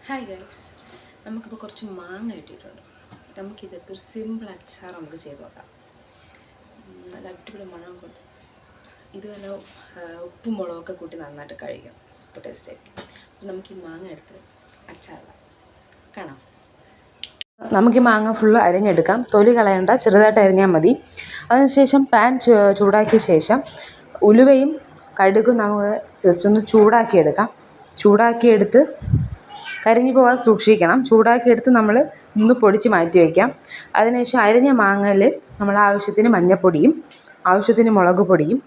Hi guys, നമുക്കിപ്പോൾ കുറച്ച് മാങ്ങ കിട്ടിയിട്ടുണ്ട്. നമുക്കിതൊക്കെ ഒരു സിമ്പിൾ അച്ചാർ നമുക്ക് ചെയ്ത് നോക്കാം. നല്ല അടിപൊളി മണം കൊണ്ട് ഇത് നല്ല ഉപ്പും മുളകൊക്കെ കൂട്ടി നന്നായിട്ട് കഴിക്കാം. സൂപ്പർ ടേസ്റ്റ് ആയിരിക്കും. അപ്പോൾ നമുക്ക് ഈ മാങ്ങ എടുത്ത് അച്ചാറിടാം. കാണാം. നമുക്ക് ഈ മാങ്ങ ഫുള്ള് അരിഞ്ഞെടുക്കാം. തൊലി കളയണ്ട, ചെറുതായിട്ട് അരിഞ്ഞാൽ മതി. അതിനുശേഷം പാൻ ചൂടാക്കിയ ശേഷം ഉലുവയും കടുകും നമുക്ക് ജസ്റ്റ് ഒന്ന് ചൂടാക്കിയെടുക്കാം. ചൂടാക്കിയെടുത്ത് കരിഞ്ഞു പോകാൻ സൂക്ഷിക്കണം. ചൂടാക്കിയെടുത്ത് നമ്മൾ ഒന്ന് പൊടിച്ച് മാറ്റി വയ്ക്കാം. അതിനുശേഷം അരിഞ്ഞ മാങ്ങയിൽ നമ്മൾ ആവശ്യത്തിന് മഞ്ഞൾപ്പൊടിയും ആവശ്യത്തിന് മുളക് പൊടിയും,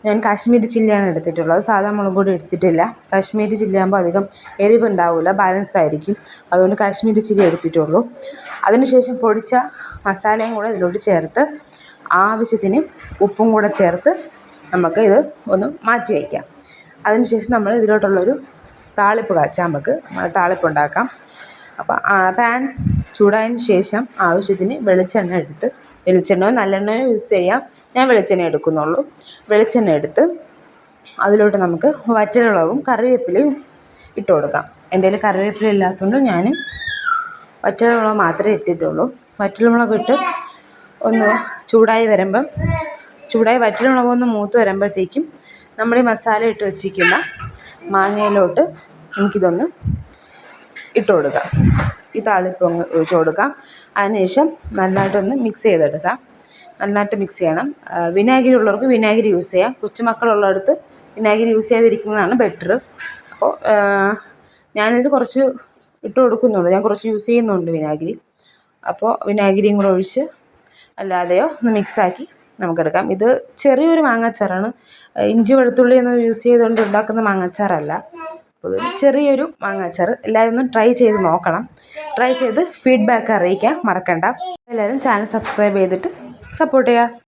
ഞാൻ കാശ്മീരി ചില്ലിയാണ് എടുത്തിട്ടുള്ളത്, സാധാ മുളക് പൊടി എടുത്തിട്ടില്ല. കാശ്മീരി ചില്ലിയാകുമ്പോൾ അധികം എരിവുണ്ടാവില്ല, ബാലൻസ് ആയിരിക്കും. അതുകൊണ്ട് കാശ്മീരി ചില്ലി എടുത്തിട്ടുള്ളൂ. അതിനുശേഷം പൊടിച്ച മസാലയും കൂടെ ഇതിലോട്ട് ചേർത്ത് ആവശ്യത്തിന് ഉപ്പും കൂടെ ചേർത്ത് നമുക്ക് ഇത് ഒന്ന് മാറ്റി വയ്ക്കാം. അതിനുശേഷം നമ്മൾ ഇതിലോട്ടുള്ളൊരു താളിപ്പ് കാച്ചാൻ നമുക്ക് താളിപ്പ് ഉണ്ടാക്കാം. അപ്പോൾ പാൻ ചൂടായതിന് ശേഷം ആവശ്യത്തിന് വെളിച്ചെണ്ണയോ നല്ലെണ്ണയോ യൂസ് ചെയ്യാം. ഞാൻ വെളിച്ചെണ്ണ എടുക്കുന്നുള്ളൂ. വെളിച്ചെണ്ണ എടുത്ത് അതിലോട്ട് നമുക്ക് വറ്റൽമുളകും കറിവേപ്പിലയും ഇട്ട് കൊടുക്കാം. എൻ്റെ കയ്യിൽ കറിവേപ്പില ഇല്ലാത്തതുകൊണ്ട് ഞാൻ വറ്റൽമുളക് മാത്രമേ ഇട്ടിട്ടുള്ളൂ. വറ്റൽമുളക് ഇട്ട് ഒന്ന് ചൂടായി വറ്റൽമുളക് ഒന്ന് മൂത്ത് വരുമ്പോഴത്തേക്കും നമ്മൾ ഈ മസാല ഇട്ട് വെച്ചിരിക്കുന്ന മാങ്ങയിലോട്ട് നമുക്കിതൊന്ന് ഇട്ട് കൊടുക്കാം. ഈ താളിപ്പ് ഒഴിച്ച് കൊടുക്കാം. അതിനുശേഷം നന്നായിട്ടൊന്ന് മിക്സ് ചെയ്തെടുക്കാം. നന്നായിട്ട് മിക്സ് ചെയ്യണം. വിനാഗിരി ഉള്ളവർക്ക് വിനാഗിരി യൂസ് ചെയ്യാം. കൊച്ചുമക്കളുള്ളിടത്ത് വിനാഗിരി യൂസ് ചെയ്യാതിരിക്കുന്നതാണ് ബെറ്റർ. അപ്പോൾ ഞാനിത് കുറച്ച് ഇട്ട് കൊടുക്കുന്നുണ്ട്. ഞാൻ കുറച്ച് യൂസ് ചെയ്യുന്നുണ്ട് വിനാഗിരി. അപ്പോൾ വിനാഗിരിയും കൂടെ ഒഴിച്ച് അല്ലാതെയോ ഒന്ന് മിക്സാക്കി നമുക്കെടുക്കാം. ഇത് ചെറിയൊരു മാങ്ങാച്ചാറാണ്. ഇഞ്ചി വെളുത്തുള്ളിയൊന്നും യൂസ് ചെയ്തുകൊണ്ട് ഉണ്ടാക്കുന്ന മാങ്ങാച്ചാറല്ല. അപ്പോൾ ചെറിയൊരു മാങ്ങാച്ചാർ. എല്ലാവരും ഒന്ന് ട്രൈ ചെയ്ത് നോക്കണം. ട്രൈ ചെയ്ത് ഫീഡ്ബാക്ക് അറിയിക്കാൻ മറക്കണ്ട. എല്ലാവരും ചാനൽ സബ്സ്ക്രൈബ് ചെയ്തിട്ട് സപ്പോർട്ട് ചെയ്യുക.